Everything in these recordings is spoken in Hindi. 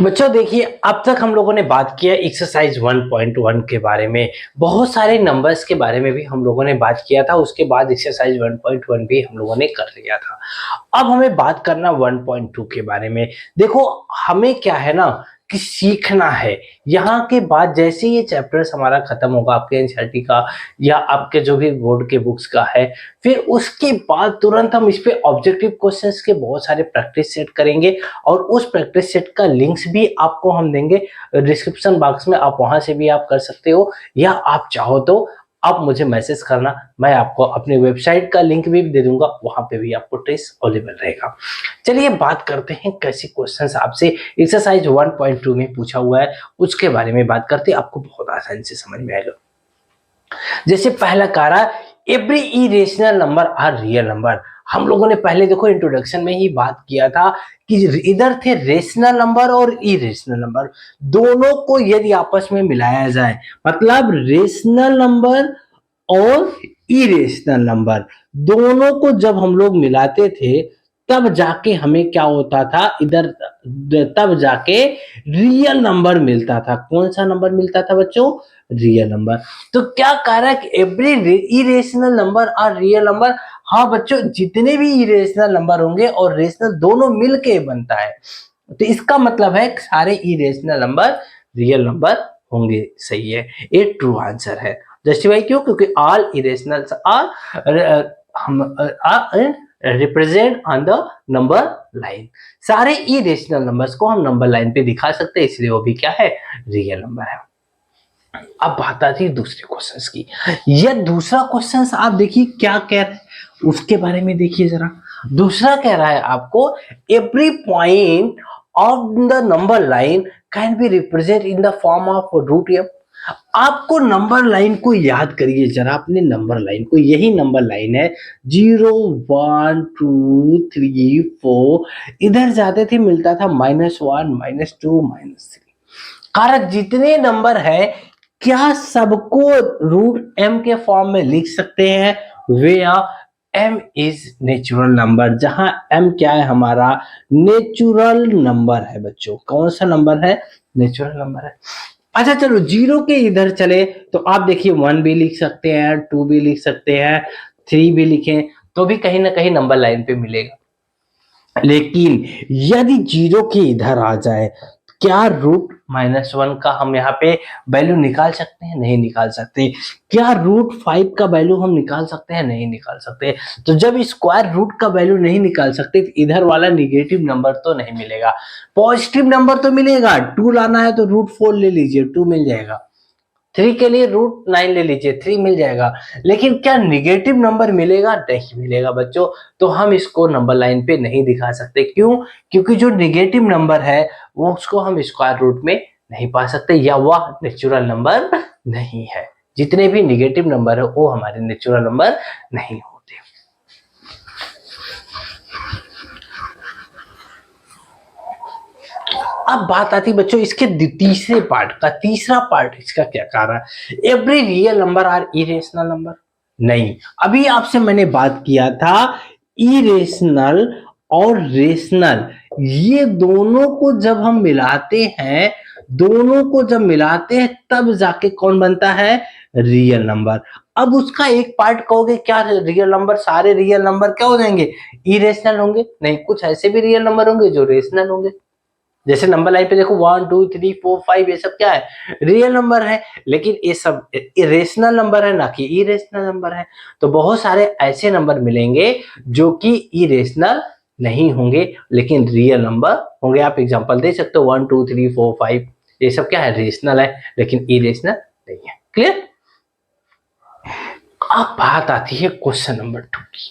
बच्चों देखिए, अब तक हम लोगों ने बात किया एक्सरसाइज 1.1 के बारे में। बहुत सारे नंबर्स के बारे में भी हम लोगों ने बात किया था। उसके बाद एक्सरसाइज 1.1 भी हम लोगों ने कर लिया था। अब हमें बात करना 1.2 के बारे में। देखो, हमें क्या है ना कि सीखना है। यहाँ के बाद जैसे ये चैप्टर्स हमारा खत्म होगा, आपके एनसीईआरटी का या आपके जो भी बोर्ड के बुक्स का है, फिर उसके बाद तुरंत हम इस पे ऑब्जेक्टिव क्वेश्चंस के बहुत सारे प्रैक्टिस सेट करेंगे और उस प्रैक्टिस सेट का लिंक्स भी आपको हम देंगे डिस्क्रिप्शन बॉक्स में। आप वहां से भी आप कर सकते हो, या आप चाहो तो आप मुझे मैसेज करना, मैं आपको अपनी वेबसाइट का लिंक भी दे दूंगा, वहां पे भी आपको टेस्ट अवेलेबल रहेगा। चलिए बात करते हैं कैसे क्वेश्चंस आपसे एक्सरसाइज 1.2 में पूछा हुआ है, उसके बारे में बात करते हैं। आपको बहुत आसानी से समझ में आएगा। जैसे पहला कह रहा है every irrational number are real number. हम लोगों ने पहले देखो इंट्रोडक्शन में ही बात किया था कि इधर थे रेशनल नंबर और इरेशनल नंबर, दोनों को यदि आपस में मिलाया जाए, मतलब रेशनल नंबर और इरेशनल नंबर दोनों को जब हम लोग मिलाते थे तब जाके हमें क्या होता था, इधर तब जाके रियल नंबर मिलता था। कौन सा नंबर मिलता था बच्चों? Real number. तो क्या कह रहा है कि एवरी इरेशनल नंबर और रियल नंबर। हाँ बच्चों, जितने भी इरेशनल नंबर होंगे और रेशनल दोनों मिलके बनता है, तो इसका मतलब है सारे इरेशनल नंबर रियल नंबर होंगे। सही है, ये ट्रू आंसर है। जस्टिफाई क्यों? क्योंकि ऑल इरेशनल्स आर हम represent on the number line. सारे इरेशनल नंबर्स को हम नंबर लाइन पे दिखा सकते हैं, इसलिए वो भी क्या है? रियल नंबर है। अब बात आती है दूसरे क्वेश्चंस की। यह दूसरा क्वेश्चन आप देखिए क्या कह रहा है, उसके बारे में देखिए जरा। दूसरा कह रहा है आपको every point of the number line can be represent in the form of root M. आपको नंबर लाइन को याद करिए जरा, अपने नंबर लाइन को। यही नंबर लाइन है 0 1 2 3 4, इधर जाते थे मिलता था -1 -2 -3। कारक जितने नंबर है क्या सबको रूट एम के फॉर्म में लिख सकते हैं? वे एम इज नेचुरल नंबर, जहां एम क्या है? हमारा नेचुरल नंबर है बच्चों। कौन सा नंबर है? नेचुरल नंबर है। अच्छा चलो, जीरो के इधर चले तो आप देखिए 1 भी लिख सकते हैं, 2 भी लिख सकते हैं, 3 भी लिखें तो भी कहीं ना कहीं नंबर लाइन पे मिलेगा। लेकिन यदि जीरो के इधर आ जाए, क्या रूट -1 का हम यहाँ पे वैल्यू निकाल सकते हैं? नहीं निकाल सकते। क्या रूट 5 का वैल्यू हम निकाल सकते हैं? नहीं निकाल सकते। तो जब स्क्वायर रूट का वैल्यू नहीं निकाल सकते तो इधर वाला निगेटिव नंबर तो नहीं मिलेगा, पॉजिटिव नंबर तो मिलेगा। 2 लाना है तो √4 ले लीजिए, 2 मिल जाएगा। 3 के लिए √9 ले लीजिए, 3 मिल जाएगा। लेकिन क्या निगेटिव नंबर मिलेगा? नहीं मिलेगा बच्चों। तो हम इसको नंबर लाइन पे नहीं दिखा सकते। क्यों? क्योंकि जो निगेटिव नंबर है वो उसको हम स्क्वायर रूट में नहीं पा सकते, या वह नेचुरल नंबर नहीं है। जितने भी निगेटिव नंबर है वो हमारे नेचुरल नंबर नहीं होते। अब बात आती बच्चों इसके तीसरे पार्ट का। तीसरा पार्ट इसका क्या कह रहा है? Every real number are irrational number. नहीं, अभी आपसे मैंने बात किया था इरेशनल और रेशनल, ये दोनों को जब हम मिलाते हैं, दोनों को जब मिलाते हैं तब जाके कौन बनता है? Real number. अब उसका एक पार्ट कहोगे क्या रियल नंबर, सारे रियल नंबर क्या हो जाएंगे? इरेशनल होंगे? नहीं, कुछ ऐसे भी रियल नंबर होंगे जो रेशनल होंगे। जैसे नंबर लाइन पे देखो 1 2 3 4 5, ये सब क्या है? रियल नंबर है। लेकिन ये सब इरेशनल नंबर है, ना कि इरेशनल नंबर है। तो बहुत सारे ऐसे नंबर मिलेंगे जो कि इरेशनल नहीं होंगे लेकिन रियल नंबर होंगे। आप एग्जांपल दे सकते हो 1 2 3 4 5, ये सब क्या है? रेशनल है लेकिन इरेशनल नहीं है। क्लियर? अब बात आती है क्वेश्चन नंबर 2 की।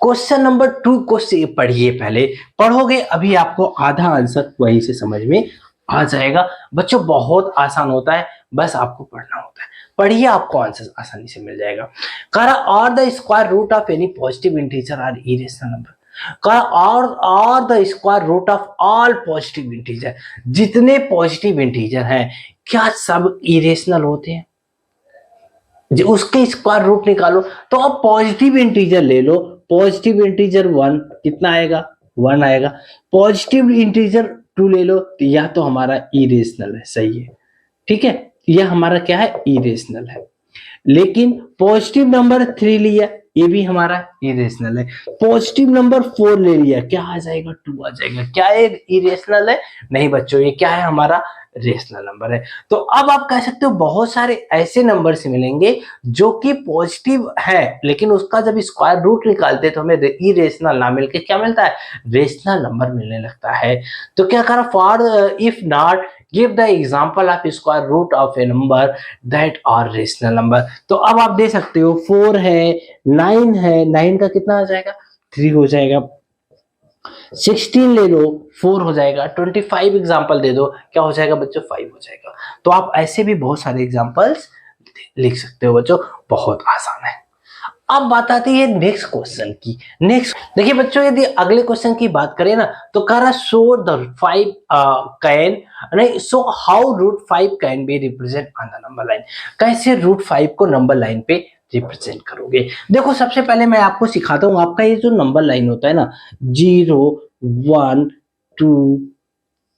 क्वेश्चन नंबर 2 को से पढ़िए, पहले पढ़ोगे अभी आपको आधा आंसर वहीं से समझ में आ जाएगा। बच्चों बहुत आसान होता है, बस आपको पढ़ना होता है। पढ़िए, आपको आंसर आसानी से मिल जाएगा। करा और the square root of any positive integer are irrational number. करा और the square root of all positive integer, जितने पॉजिटिव इंटीजर हैं क्या सब इरेशनल होते हैं? उसके स्क्वायर रूट निकालो। तो अब पॉजिटिव इंटीजर ले लो। पॉजिटिव इंटीजर 1 कितना आएगा? 1 आएगा। पॉजिटिव इंटीजर 2 ले लो तो यह तो हमारा इरेशनल है, सही है, ठीक है, यह हमारा क्या है, इरेशनल है। लेकिन पॉजिटिव नंबर 3 लिया, ये भी हमारा इरेशनल है। पॉजिटिव नंबर 4 ले लिया, क्या आ जाएगा, 2 आ जाएगा। क्या ये इरेशनल है? नहीं बच्चों, ये क्या है, हमारा रेशनल नंबर है। तो अब आप कह सकते हो बहुत सारे ऐसे नंबर से मिलेंगे जो कि पॉजिटिव है, लेकिन उसका जब स्क्वायर रूट निकालते हैं तो हमें इरेशनल ना मिलके क्या मिलता है, रेशनल नंबर मिलने लगता है। तो क्या करा, for if not give the example of square root of a number that are rational number. तो अब आप दे सकते हो 4 है, 9 है, 9 का कितना आ जाएगा, 3 हो जाएगा। 16 ले लो, 4 हो जाएगा। 25 एग्जाम्पल दे दो, क्या हो जाएगा बच्चों, 5 हो जाएगा। तो आप ऐसे भी बहुत सारे एग्जाम्पल्स लिख सकते हो बच्चों, बहुत आसान है। अब बात आती है नेक्स्ट क्वेश्चन की। नेक्स्ट देखिए बच्चों, यदि अगले क्वेश्चन की बात करें ना, तो कह रहा शो द 5 कैन नहीं, so how root 5 can be represent on the number line. कैसे रूट 5 को नंबर लाइन पे रिप्रेजेंट करोगे। देखो सबसे पहले मैं आपको सिखाता हूँ, आपका ये जो नंबर लाइन होता है ना, 0 1 2,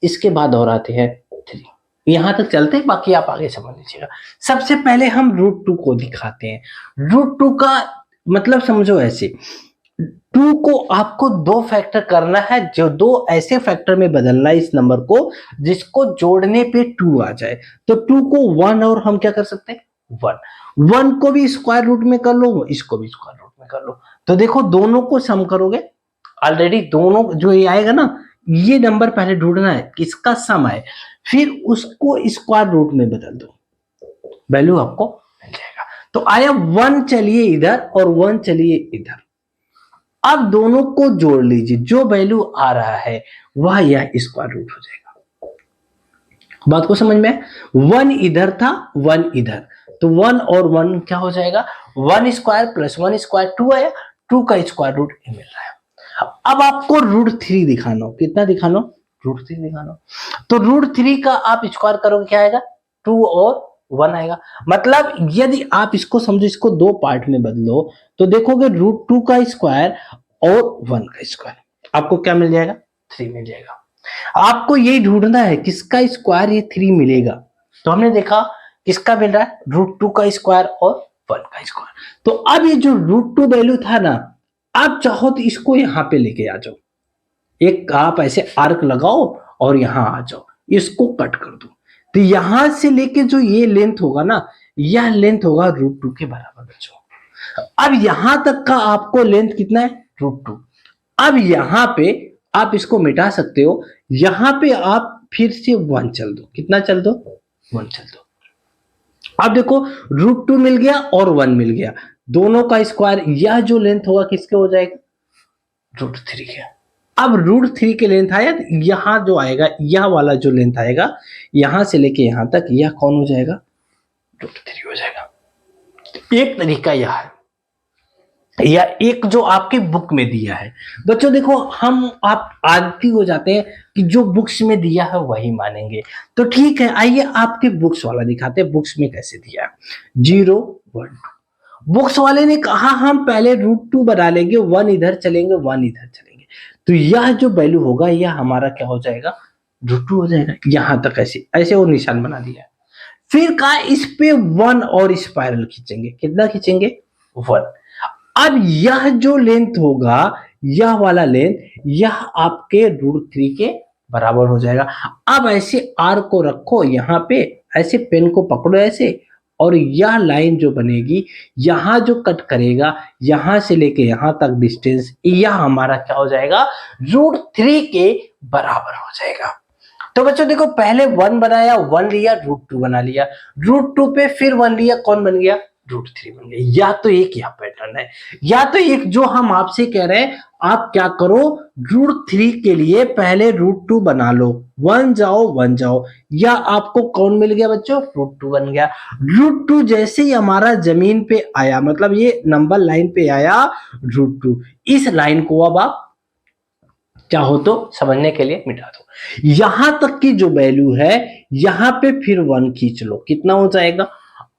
इसके बाद और आते हैं 3, यहां तक चलते हैं, बाकी आप आगे समझ लीजिएगा। सबसे पहले हम रूट 2 को दिखाते हैं। रूट 2 का मतलब समझो ऐसे, 2 को आपको दो फैक्टर करना है, जो दो ऐसे फैक्टर में बदलना है इस नंबर को जिसको जोड़ने पे 2 आ जाए। तो 2 को 1 और हम क्या कर सकते हैं, 1 को भी स्क्वायर रूट में कर लो, इसको भी स्क्वायर रूट में कर लो। तो देखो दोनों को सम करोगे, ऑलरेडी दोनों जो ये आएगा ना, ये नंबर पहले ढूंढना है किसका सम है, फिर उसको स्क्वायर रूट में बदल दो, वैल्यू आपको मिल जाएगा। तो आया 1 चलिए इधर और 1 चलिए इधर। अब दोनों को जोड़ लीजिए, जो वैल्यू आ रहा है वह यह स्क्वायर रूट हो जाएगा। बात को समझ में, 1 इधर था, 1 इधर, तो 1 और 1 क्या हो जाएगा, 1 स्क्वायर प्लस 1 स्क्वायर 2 आया, 2 का स्क्वायर रूट मिल रहा है। अब आपको रूट 3 दिखाना हो, कितना दिखाना हो, रूट 3 दिखाना हो। तो रूट 3 का आप स्क्वायर करोगे, क्या आएगा, 2 और 1 आएगा। मतलब यदि आप इसको समझो, इसको दो पार्ट में बदलो, तो देखोगे रूट 2 का स्क्वायर और 1 का स्क्वायर, आपको क्या मिल जाएगा, 3 मिल जाएगा। आपको यही ढूंढना है किसका स्क्वायर ये 3 मिलेगा। तो हमने देखा किसका मिल रहा है, रूट 2 का स्क्वायर और 1 का स्क्वायर। तो अब ये जो रूट 2 वैल्यू था ना, आप चाहो तो इसको यहां पे लेके आ जाओ, एक आप ऐसे आर्क लगाओ और यहां आ जाओ, इसको कट कर दो। तो यहां से लेके जो ये लेंथ होगा ना, यह लेंथ होगा रूट 2 के बराबर बच्चों। अब यहां तक का आपको लेंथ कितना है, रूट 2। अब यहां पे आप इसको मिटा सकते हो, यहां पे आप फिर से 1 चल दो, कितना चल दो, 1 चल दो। अब देखो रूट 2 मिल गया और 1 मिल गया, दोनों का स्क्वायर, यह जो लेंथ होगा किसके हो जाएगा, रूट 3 के। अब रूट 3 के लेंथ आया, यहां जो आएगा, यह वाला जो लेंथ आएगा यहां से लेके यहां तक, यह कौन हो जाएगा, रूट 3 हो जाएगा। एक तरीका यह है, या एक जो आपके बुक में दिया है। बच्चों देखो हम आप आदती हो जाते हैं कि जो बुक्स में दिया है वही मानेंगे, तो ठीक है, आइए आपके बुक्स वाला दिखाते हैं, बुक्स में कैसे दिया है। 0 1 2, बुक्स वाले ने कहा हम पहले रूट 2 बना लेंगे, 1 इधर चलेंगे 1 इधर चलेंगे, तो यह जो वैल्यू होगा यह हमारा क्या हो जाएगा, रूट 2 हो जाएगा। यहां तक ऐसे ऐसे वो निशान बना दिया है। फिर कहा इस पे 1 और स्पाइरल खींचेंगे, कितना खींचेंगे, 1। अब यह जो लेंथ होगा, यह वाला लेंथ, यह आपके रूट 3 के बराबर हो जाएगा। अब ऐसे आर को रखो यहां पे, ऐसे पेन को पकड़ो ऐसे, और यह लाइन जो बनेगी, यहां जो कट करेगा, यहां से लेके यहां तक डिस्टेंस, यह हमारा क्या हो जाएगा, रूट 3 के बराबर हो जाएगा। तो बच्चों देखो पहले 1 बनाया, 1 लिया, रूट 2 बना लिया, रूट 2 पे फिर 1 लिया, कौन बन गया, रूट 3 बन गया। या तो एक यह पैटर्न है, या तो एक जो हम आपसे कह रहे हैं, आप क्या करो, रूट 3 के लिए पहले रूट 2 बना लो, 1 जाओ 1 जाओ, या आपको कौन मिल गया बच्चों, रूट 2 बन गया। रूट 2 जैसे ही हमारा जमीन पे आया, मतलब ये नंबर लाइन पे आया रूट 2, इस लाइन को अब आप चाहो तो समझने के लिए मिटा दो। यहां तक की जो वैल्यू है, यहां पे फिर 1 खींच लो, कितना हो जाएगा,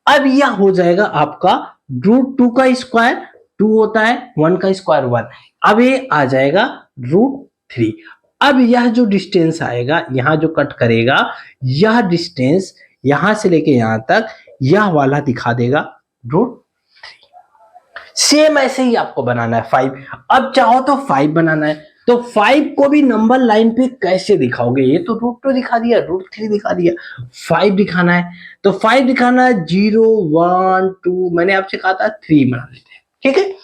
अब यह हो जाएगा आपका रूट 2 का स्क्वायर, 2 होता है, 1 का स्क्वायर 1, अब ये आ जाएगा रूट 3। अब यह जो डिस्टेंस आएगा, यहाँ जो कट करेगा, यह डिस्टेंस यहां से लेके यहां तक, यह वाला दिखा देगा रूट। सेम ऐसे ही आपको बनाना है 5। अब चाहो तो 5 बनाना है, तो 5 को भी नंबर लाइन पे कैसे दिखाओगे? ये तो रूट 2 दिखा दिया, रूट 3 दिखा दिया, 5 दिखाना है। तो 5 दिखाना है 0 1 2, मैंने आपसे कहा था 3 बना लेते हैं, ठीक है।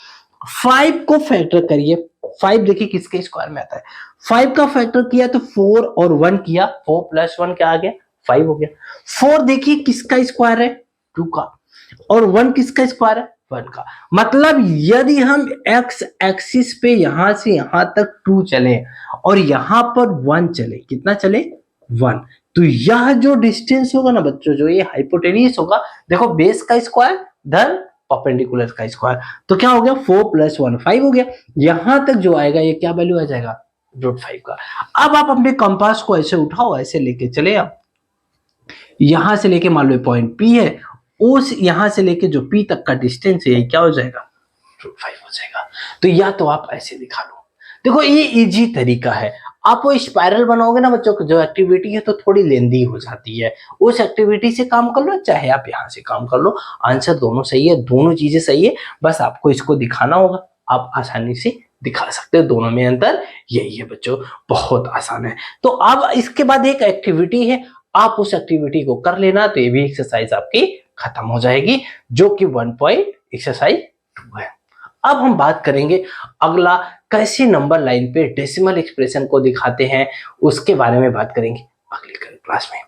5 को फैक्टर करिए, 5 देखिए किसके स्क्वायर में आता है। 5 का फैक्टर किया तो 4 और 1 किया, 4 प्लस 1 क्या आ गया? 5 हो गया। 4 देखिए किसका स्क्वायर है? 2 का। और 1 किसका स्क्वायर है? 1 का। मतलब यदि हम x एक्सिस पे यहां से यहां तक 2 चले और यहां पर 1 चले, कितना चले? 1, तो यह जो डिस्टेंस होगा ना बच्चों, जो ये हाइपोटेन्यूस होगा, देखो बेस का स्क्वायर धन परपेंडिकुलर का स्क्वायर, तो क्या हो गया? 4 प्लस 1 5 हो गया। यहां तक जो आएगा ये क्या वैल्यू आ जाएगा? रूट 5 का। अब आप अपने कंपास को ऐसे उठाओ, ऐसे लेके चले आप, यहां से लेके मान लो पॉइंट P है, उस यहां से लेके जो P तक का डिस्टेंस है, ये क्या हो जाएगा? रूट 5 हो जाएगा। तो या तो आप ऐसे दिखा लो। देखो ये इजी तरीका है। आप वो स्पाइरल बनाओगे ना बच्चों, जो एक्टिविटी है तो थोड़ी लेंदी हो जाती है, उस एक्टिविटी से काम कर लो, चाहे आप यहाँ से काम कर लो, आंसर दोनों सही है, दोनों चीजें सही है, बस आपको इसको दिखाना होगा। आप आसानी से दिखा सकते हो, दोनों में अंतर यही है बच्चों, बहुत आसान है। तो अब इसके बाद एक एक्टिविटी है, आप उस एक्टिविटी को कर लेना, तो ये भी एक्सरसाइज आपकी खत्म हो जाएगी, जो कि 1 पॉइंट एक्सरसाइज 2 है। अब हम बात करेंगे अगला, कैसे नंबर लाइन पे डेसिमल एक्सप्रेशन को दिखाते हैं, उसके बारे में बात करेंगे अगली क्लास में।